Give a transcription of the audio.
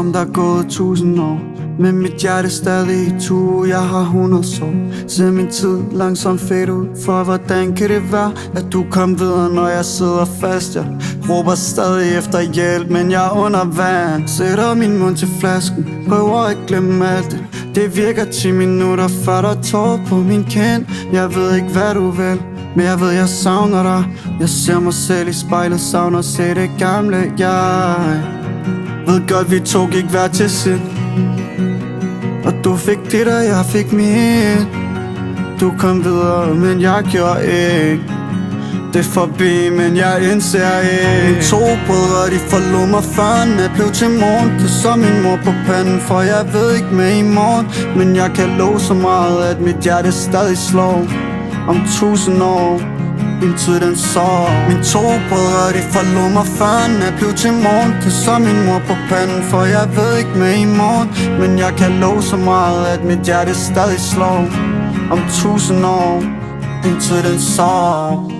om der er gået 1000 år, men mit hjerte stadig i tue. Jeg har 100 sår. Ser min tid langsomt fade ud. For hvordan kan det være, at du kom videre, når jeg sidder fast? Jeg råber stadig efter hjælp, men jeg er under vand. Sætter min mund til flasken, prøver at glemme alt det. Det virker 10 minutter, før der tår på min kind. Jeg ved ikke hvad du vil, men jeg ved jeg savner dig. Jeg ser mig selv i spejlet, savner at se det gamle jeg. Ved godt vi to gik hver til sind, og du fik dit og jeg fik mit. Du kom videre, men jeg gjorde ikke. Det er forbi, men jeg indser ikke. Mine 2 brødre, de forlod mig før nat blev til morgen. Det så min mor på panden, for jeg ved ikke med i morgen. Men jeg kan love så meget, at mit hjerte stadig slår. Om 1000 år, min tid den sår. Mine 2 brødre, de forlod mig før nat blev til morgen. Det så min mor på panden, for jeg ved ikke med i morgen. Men jeg kan love så meget, at mit hjerte stadig slår. Om 1000 år, min tid den sår.